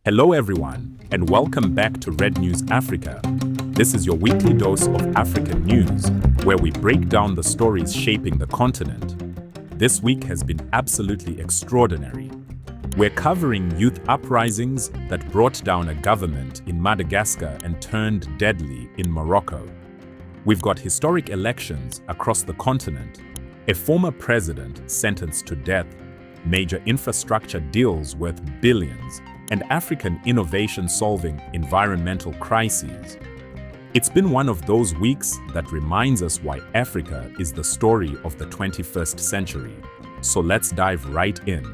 Hello everyone, and welcome back to Red News Africa. This is your weekly dose of African news, where we break down the stories shaping the continent. This week has been absolutely extraordinary. We're covering youth uprisings that brought down a government in Madagascar and turned deadly in Morocco. We've got historic elections across the continent, a former president sentenced to death, major infrastructure deals worth billions, and African innovation solving environmental crises. It's been one of those weeks that reminds us why Africa is the story of the 21st century. So let's dive right in.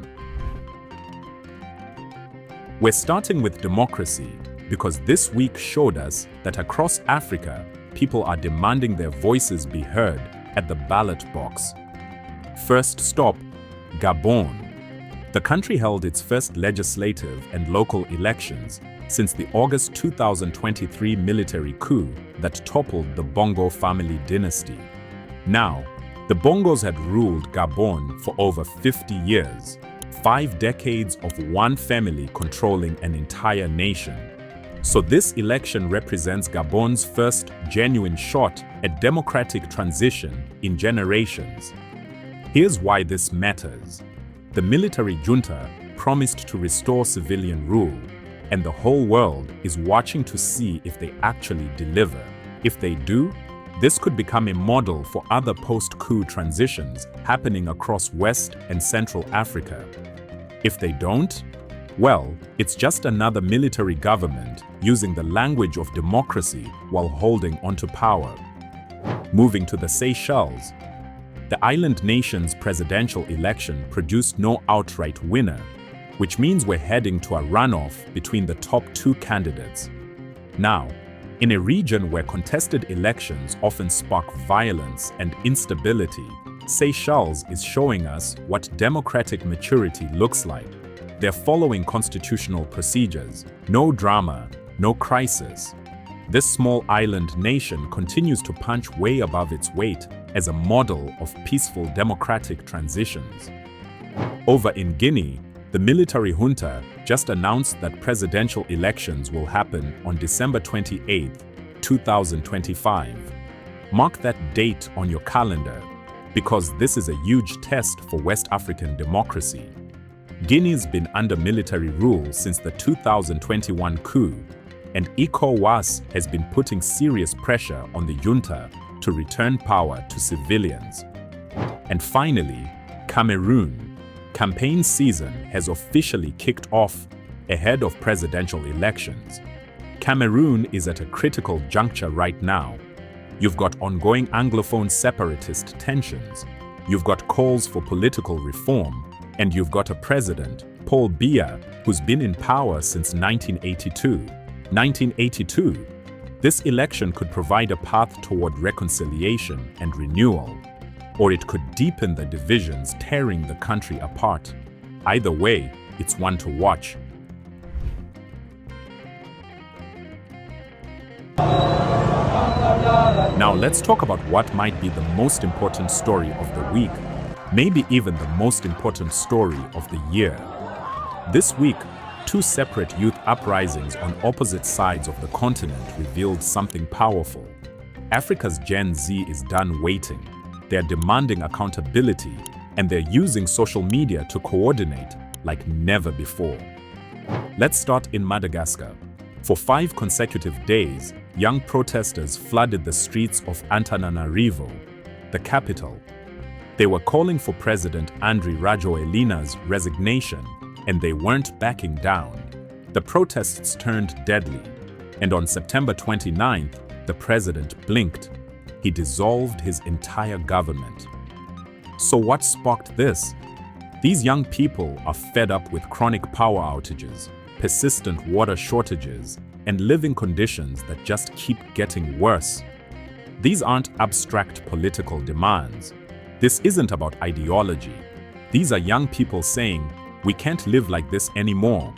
We're starting with democracy because this week showed us that across Africa, people are demanding their voices be heard at the ballot box. First stop, Gabon. The country held its first legislative and local elections since the August 2023 military coup that toppled the Bongo family dynasty. Now, the Bongos had ruled Gabon for over 50 years, 5 decades of one family controlling an entire nation. So this election represents Gabon's first genuine shot at democratic transition in generations. Here's why this matters. The military junta promised to restore civilian rule, and the whole world is watching to see if they actually deliver. If they do, this could become a model for other post-coup transitions happening across West and Central Africa. If they don't, well, it's just another military government using the language of democracy while holding onto power. Moving to the Seychelles, the island nation's presidential election produced no outright winner, which means we're heading to a runoff between the top 2 candidates. Now, in a region where contested elections often spark violence and instability, Seychelles is showing us what democratic maturity looks like. They're following constitutional procedures, no drama, no crisis. This small island nation continues to punch way above its weight as a model of peaceful democratic transitions. Over in Guinea, the military junta just announced that presidential elections will happen on December 28, 2025. Mark that date on your calendar, because this is a huge test for West African democracy. Guinea's been under military rule since the 2021 coup, and ECOWAS has been putting serious pressure on the junta to return power to civilians. And finally, Cameroon. Campaign season has officially kicked off ahead of presidential elections. Cameroon is at a critical juncture right now. You've got ongoing Anglophone separatist tensions, you've got calls for political reform, and you've got a president, Paul Biya, who's been in power since 1982. 1982. This election could provide a path toward reconciliation and renewal, or it could deepen the divisions tearing the country apart. Either way, it's one to watch. Now let's talk about what might be the most important story of the week, maybe even the most important story of the year. This week, 2 separate youth uprisings on opposite sides of the continent revealed something powerful. Africa's Gen Z is done waiting. They're demanding accountability, and they're using social media to coordinate like never before. Let's start in Madagascar. For 5 consecutive days, young protesters flooded the streets of Antananarivo, the capital. They were calling for President Andry Rajoelina's resignation, and they weren't backing down. The protests turned deadly, and on September 29th, the president blinked. He dissolved his entire government. So what sparked this? These young people are fed up with chronic power outages, persistent water shortages, and living conditions that just keep getting worse. These aren't abstract political demands. This isn't about ideology. These are young people saying, we can't live like this anymore.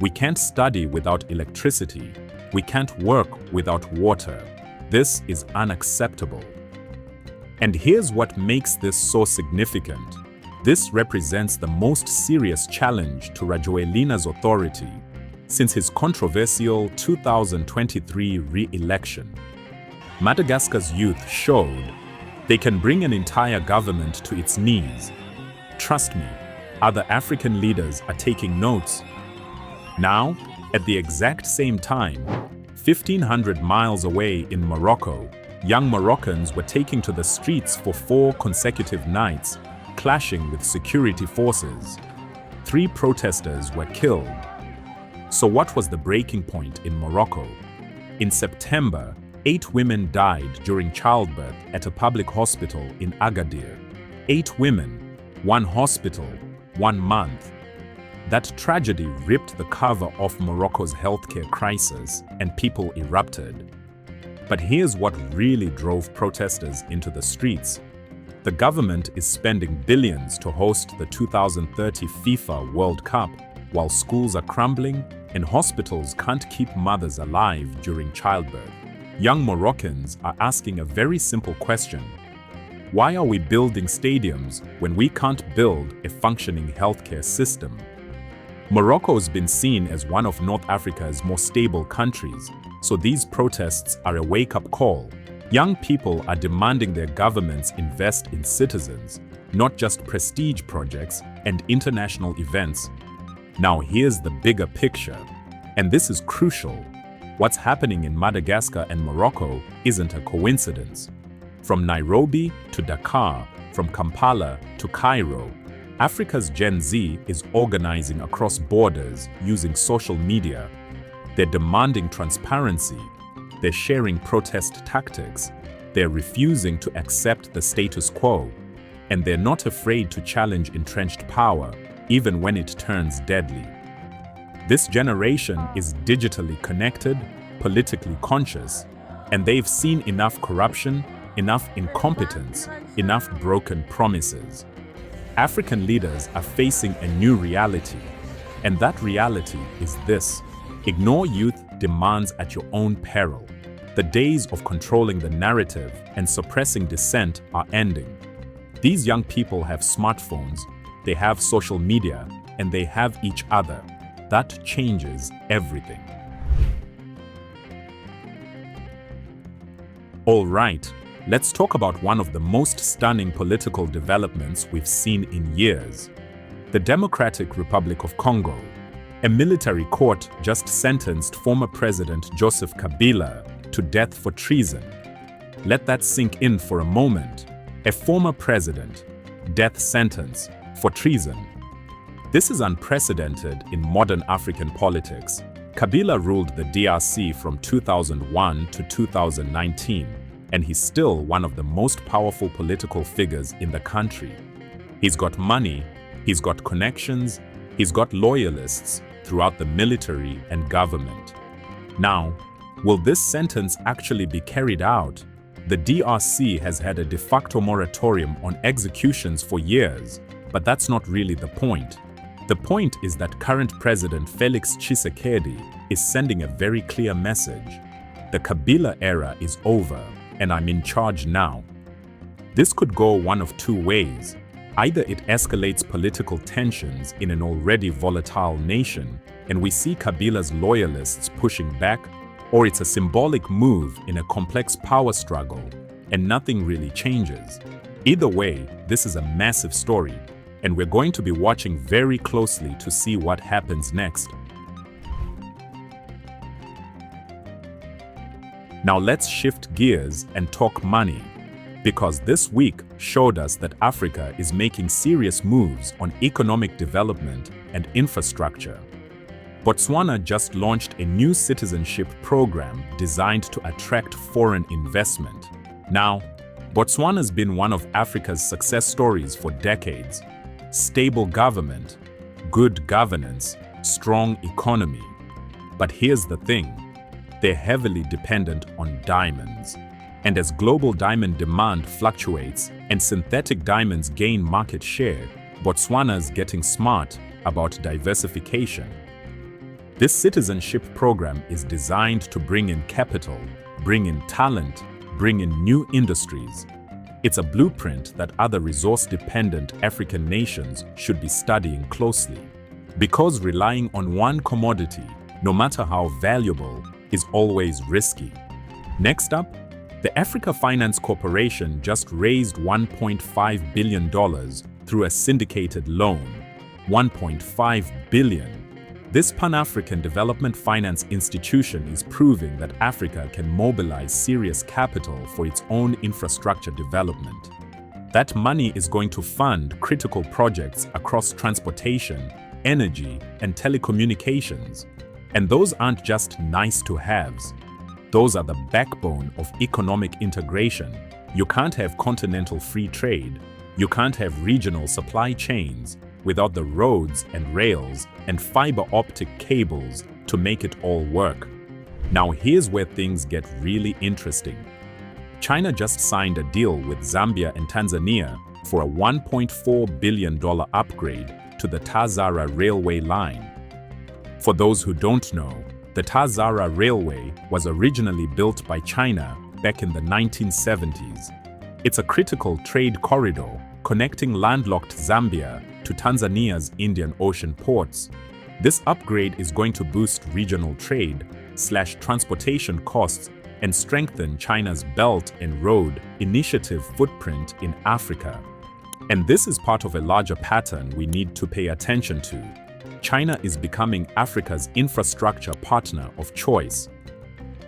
We can't study without electricity. We can't work without water. This is unacceptable. And here's what makes this so significant. This represents the most serious challenge to Rajoelina's authority since his controversial 2023 re-election. Madagascar's youth showed they can bring an entire government to its knees. Trust me, other African leaders are taking notes. Now, at the exact same time, 1,500 miles away in Morocco, young Moroccans were taking to the streets for 4 consecutive nights, clashing with security forces. 3 protesters were killed. So what was the breaking point in Morocco? In September, 8 women died during childbirth at a public hospital in Agadir. 8 women, 1 hospital, 1 month. That tragedy ripped the cover off Morocco's healthcare crisis, and people erupted. But here's what really drove protesters into the streets. The government is spending billions to host the 2030 FIFA World Cup, while schools are crumbling and hospitals can't keep mothers alive during childbirth. Young Moroccans are asking a very simple question. Why are we building stadiums when we can't build a functioning healthcare system? Morocco's been seen as one of North Africa's more stable countries, so these protests are a wake-up call. Young people are demanding their governments invest in citizens, not just prestige projects and international events. Now here's the bigger picture, and this is crucial. What's happening in Madagascar and Morocco isn't a coincidence. From Nairobi to Dakar, from Kampala to Cairo, Africa's Gen Z is organizing across borders using social media. They're demanding transparency. They're sharing protest tactics. They're refusing to accept the status quo. And they're not afraid to challenge entrenched power, even when it turns deadly. This generation is digitally connected, politically conscious, and they've seen enough corruption, enough incompetence, enough broken promises. African leaders are facing a new reality, and that reality is this: ignore youth demands at your own peril. The days of controlling the narrative and suppressing dissent are ending. These young people have smartphones, they have social media, and they have each other. That changes everything. All right, let's talk about one of the most stunning political developments we've seen in years. The Democratic Republic of Congo. A military court just sentenced former President Joseph Kabila to death for treason. Let that sink in for a moment. A former president, death sentence for treason. This is unprecedented in modern African politics. Kabila ruled the DRC from 2001 to 2019, and he's still one of the most powerful political figures in the country. He's got money, he's got connections, he's got loyalists throughout the military and government. Now, will this sentence actually be carried out? The DRC has had a de facto moratorium on executions for years, but that's not really the point. The point is that current President Felix Tshisekedi is sending a very clear message. The Kabila era is over, and I'm in charge now. This could go one of 2 ways. Either it escalates political tensions in an already volatile nation, and we see Kabila's loyalists pushing back, or it's a symbolic move in a complex power struggle, and nothing really changes. Either way, this is a massive story, and we're going to be watching very closely to see what happens next. Now let's shift gears and talk money, because this week showed us that Africa is making serious moves on economic development and infrastructure. Botswana just launched a new citizenship program designed to attract foreign investment. Now, Botswana's been one of Africa's success stories for decades. Stable government, good governance, strong economy. But here's the thing, they're heavily dependent on diamonds. And as global diamond demand fluctuates and synthetic diamonds gain market share, Botswana's getting smart about diversification. This citizenship program is designed to bring in capital, bring in talent, bring in new industries. It's a blueprint that other resource-dependent African nations should be studying closely. Because relying on one commodity, no matter how valuable, is always risky. Next up, the Africa Finance Corporation just raised $1.5 billion through a syndicated loan. $1.5 billion. This Pan-African development finance institution is proving that Africa can mobilize serious capital for its own infrastructure development. That money is going to fund critical projects across transportation, energy, and telecommunications. And those aren't just nice-to-haves. Those are the backbone of economic integration. You can't have continental free trade. You can't have regional supply chains without the roads and rails and fiber optic cables to make it all work. Now here's where things get really interesting. China just signed a deal with Zambia and Tanzania for a $1.4 billion upgrade to the TAZARA railway line. For those who don't know, the TAZARA railway was originally built by China back in the 1970s. It's a critical trade corridor connecting landlocked Zambia to Tanzania's Indian Ocean ports. This upgrade is going to boost regional trade, slash transportation costs, and strengthen China's Belt and Road Initiative footprint in Africa. And this is part of a larger pattern we need to pay attention to. China is becoming Africa's infrastructure partner of choice.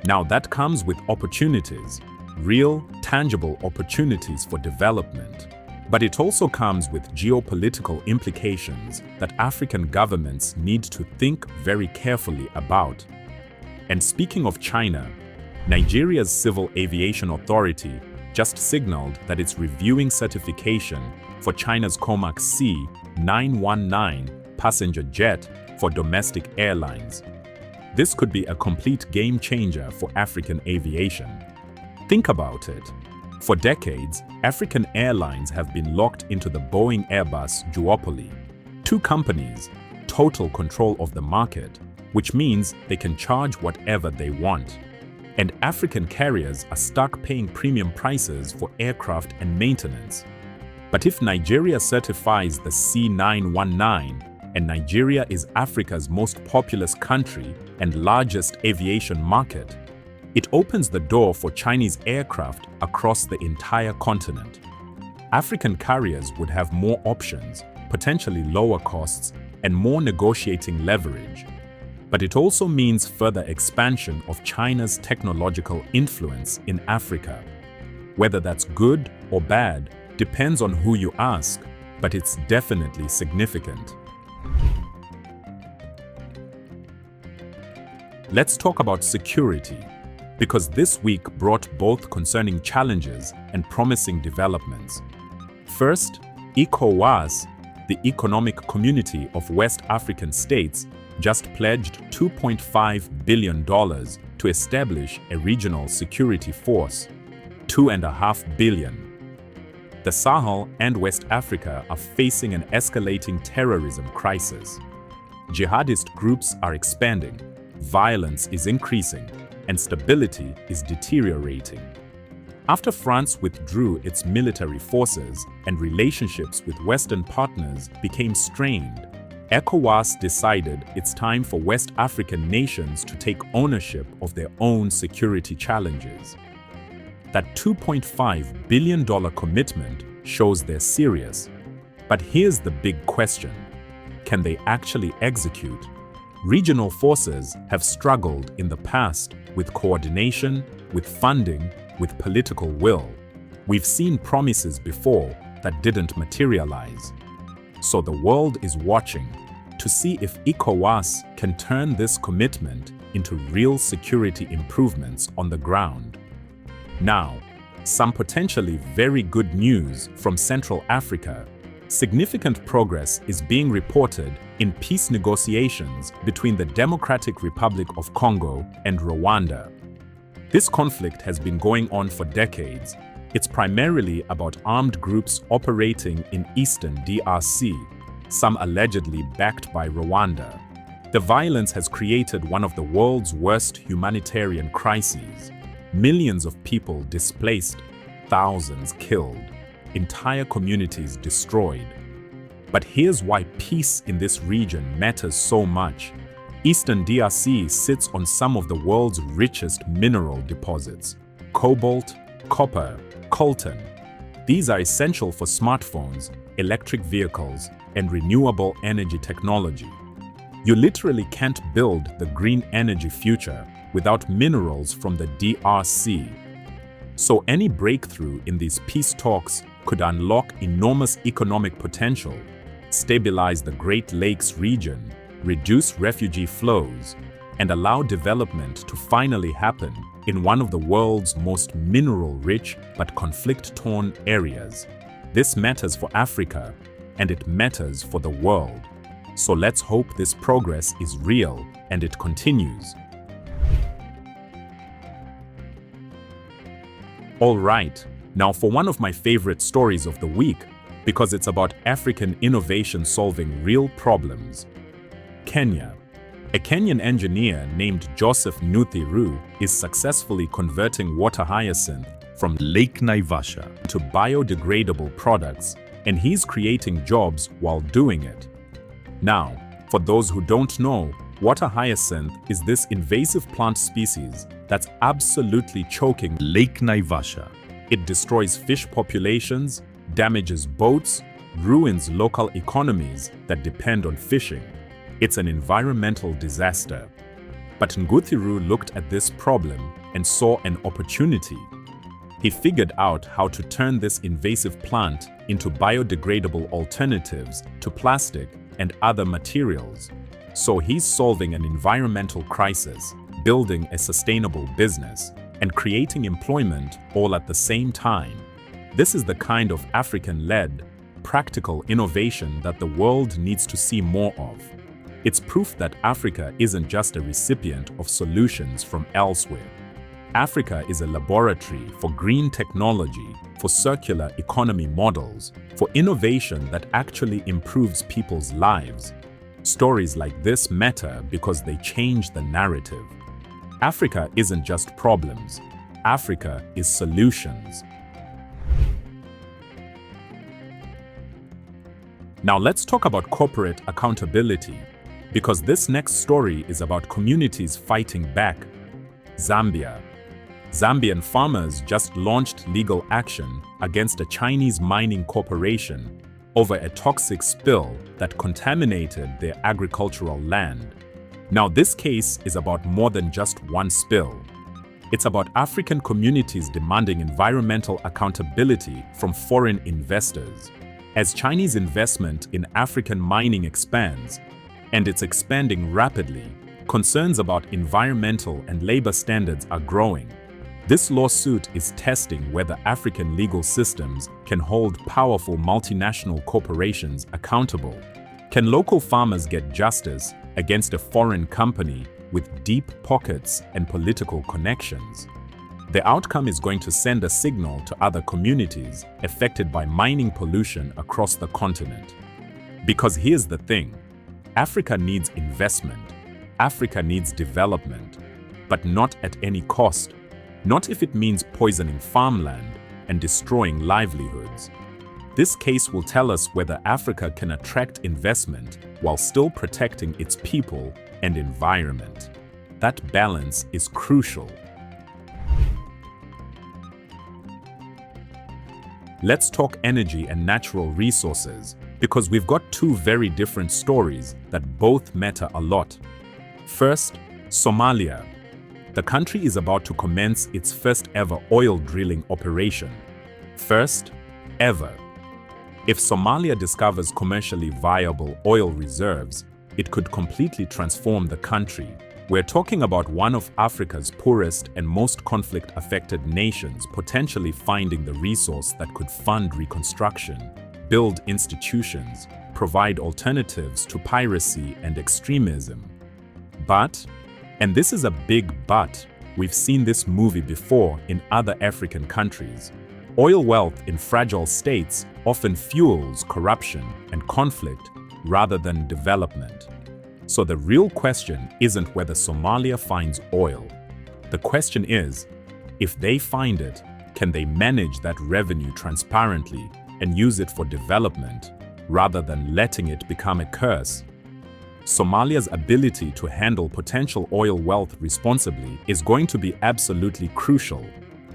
Now that comes with opportunities, real, tangible opportunities for development. But it also comes with geopolitical implications that African governments need to think very carefully about. And speaking of China, Nigeria's Civil Aviation Authority just signaled that it's reviewing certification for China's Comac C919 passenger jet for domestic airlines. This could be a complete game changer for African aviation. Think about it. For decades, African airlines have been locked into the Boeing-Airbus duopoly. Two companies, total control of the market, which means they can charge whatever they want. And African carriers are stuck paying premium prices for aircraft and maintenance. But if Nigeria certifies the C919, and Nigeria is Africa's most populous country and largest aviation market, it opens the door for Chinese aircraft across the entire continent. African carriers would have more options, potentially lower costs, and more negotiating leverage. But it also means further expansion of China's technological influence in Africa. Whether that's good or bad depends on who you ask, but it's definitely significant. Let's talk about security, because this week brought both concerning challenges and promising developments. First, ECOWAS, the Economic Community of West African States, just pledged $2.5 billion to establish a regional security force. $2.5 billion. The Sahel and West Africa are facing an escalating terrorism crisis. Jihadist groups are expanding, violence is increasing, and stability is deteriorating. After France withdrew its military forces and relationships with Western partners became strained, ECOWAS decided it's time for West African nations to take ownership of their own security challenges. That $2.5 billion commitment shows they're serious. But here's the big question: can they actually execute? Regional forces have struggled in the past with coordination, with funding, with political will. We've seen promises before that didn't materialize. So the world is watching to see if ECOWAS can turn this commitment into real security improvements on the ground. Now, some potentially very good news from Central Africa. Significant progress is being reported in peace negotiations between the Democratic Republic of Congo and Rwanda. This conflict has been going on for decades. It's primarily about armed groups operating in eastern DRC, some allegedly backed by Rwanda. The violence has created one of the world's worst humanitarian crises. Millions of people displaced, thousands killed, entire communities destroyed. But here's why peace in this region matters so much. Eastern DRC sits on some of the world's richest mineral deposits: cobalt, copper, coltan. These are essential for smartphones, electric vehicles, and renewable energy technology. You literally can't build the green energy future without minerals from the DRC. So any breakthrough in these peace talks could unlock enormous economic potential, stabilize the Great Lakes region, reduce refugee flows, and allow development to finally happen in one of the world's most mineral-rich but conflict-torn areas. This matters for Africa, and it matters for the world. So let's hope this progress is real and it continues. All right, now for one of my favorite stories of the week, because it's about African innovation solving real problems. Kenya. A Kenyan engineer named Joseph Kabila is successfully converting water hyacinth from Lake Naivasha to biodegradable products, and he's creating jobs while doing it. Now, for those who don't know, water hyacinth is this invasive plant species that's absolutely choking Lake Naivasha. It destroys fish populations, damages boats, ruins local economies that depend on fishing. It's an environmental disaster. But Kabila looked at this problem and saw an opportunity. He figured out how to turn this invasive plant into biodegradable alternatives to plastic and other materials. So he's solving an environmental crisis, building a sustainable business, and creating employment all at the same time. This is the kind of African-led, practical innovation that the world needs to see more of. It's proof that Africa isn't just a recipient of solutions from elsewhere. Africa is a laboratory for green technology, for circular economy models, for innovation that actually improves people's lives. Stories like this matter because they change the narrative. Africa isn't just problems. Africa is solutions. Now let's talk about corporate accountability, because this next story is about communities fighting back. Zambia. Zambian farmers just launched legal action against a Chinese mining corporation over a toxic spill that contaminated their agricultural land. Now, this case is about more than just one spill. It's about African communities demanding environmental accountability from foreign investors. As Chinese investment in African mining expands, and it's expanding rapidly, concerns about environmental and labor standards are growing. This lawsuit is testing whether African legal systems can hold powerful multinational corporations accountable. Can local farmers get justice against a foreign company with deep pockets and political connections? The outcome is going to send a signal to other communities affected by mining pollution across the continent. Because here's the thing, Africa needs investment, Africa needs development, but not at any cost. Not if it means poisoning farmland and destroying livelihoods. This case will tell us whether Africa can attract investment while still protecting its people and environment. That balance is crucial. Let's talk energy and natural resources, because we've got two very different stories that both matter a lot. First, Somalia. The country is about to commence its first ever oil drilling operation. First ever. If Somalia discovers commercially viable oil reserves, it could completely transform the country. We're talking about one of Africa's poorest and most conflict-affected nations potentially finding the resource that could fund reconstruction, build institutions, provide alternatives to piracy and extremism. But, and this is a big but, we've seen this movie before in other African countries. Oil wealth in fragile states often fuels corruption and conflict rather than development. So the real question isn't whether Somalia finds oil. The question is, if they find it, can they manage that revenue transparently and use it for development rather than letting it become a curse? Somalia's ability to handle potential oil wealth responsibly is going to be absolutely crucial,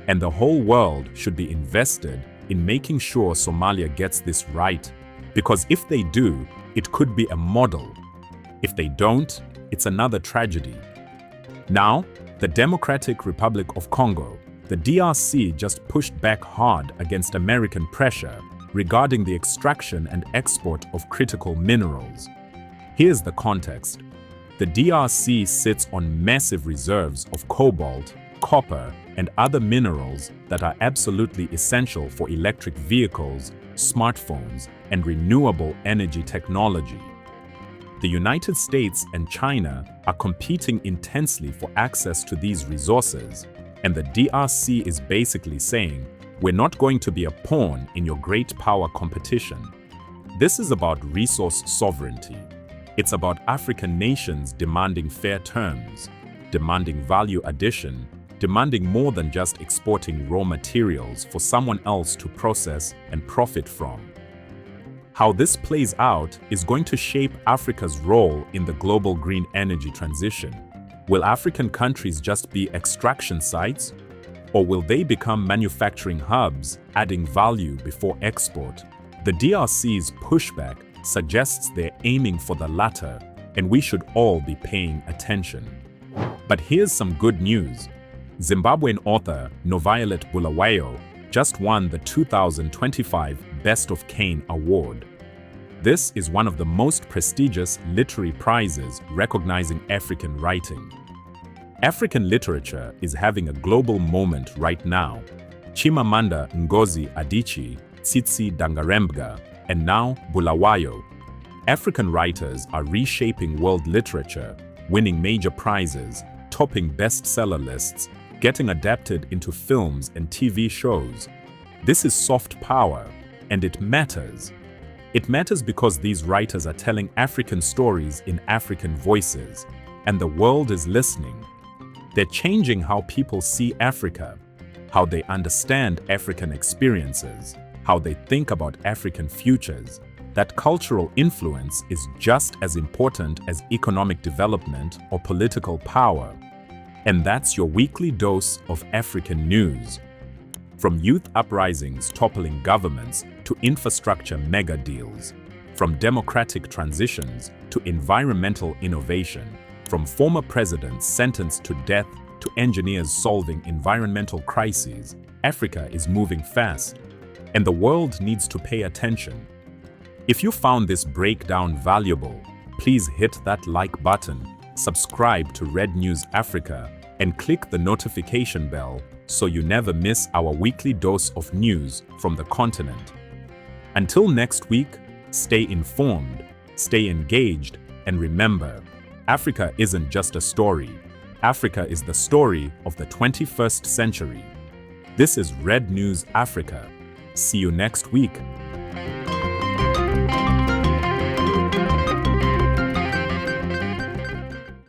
and the whole world should be invested in making sure Somalia gets this right, because if they do, it could be a model. If they don't, it's another tragedy. Now, the Democratic Republic of Congo, the DRC, just pushed back hard against American pressure regarding the extraction and export of critical minerals. Here's the context. The DRC sits on massive reserves of cobalt, copper, and other minerals that are absolutely essential for electric vehicles, smartphones, and renewable energy technology. The United States and China are competing intensely for access to these resources, and the DRC is basically saying, we're not going to be a pawn in your great power competition. This is about resource sovereignty. It's about African nations demanding fair terms, demanding value addition, demanding more than just exporting raw materials for someone else to process and profit from. How this plays out is going to shape Africa's role in the global green energy transition. Will African countries just be extraction sites? Or will they become manufacturing hubs, adding value before export? The DRC's pushback suggests they're aiming for the latter, and we should all be paying attention. But here's some good news. Zimbabwean author NoViolet Bulawayo just won the 2025 Best of Caine Award. This is one of the most prestigious literary prizes recognizing African writing. African literature is having a global moment right now. Chimamanda Ngozi Adichie, Tsitsi Dangarembga, and now Bulawayo. African writers are reshaping world literature, winning major prizes, topping bestseller lists, getting adapted into films and TV shows. This is soft power, and it matters. It matters because these writers are telling African stories in African voices, and the world is listening. They're changing how people see Africa, how they understand African experiences, how they think about African futures. That cultural influence is just as important as economic development or political power. And that's your weekly dose of African news. From youth uprisings toppling governments to infrastructure mega deals, from democratic transitions to environmental innovation, from former presidents sentenced to death to engineers solving environmental crises, Africa is moving fast, and the world needs to pay attention. If you found this breakdown valuable, please hit that like button, subscribe to Red News Africa, and click the notification bell so you never miss our weekly dose of news from the continent. Until next week, stay informed, stay engaged, and remember, Africa isn't just a story. Africa is the story of the 21st century. This is Red News Africa. See you next week.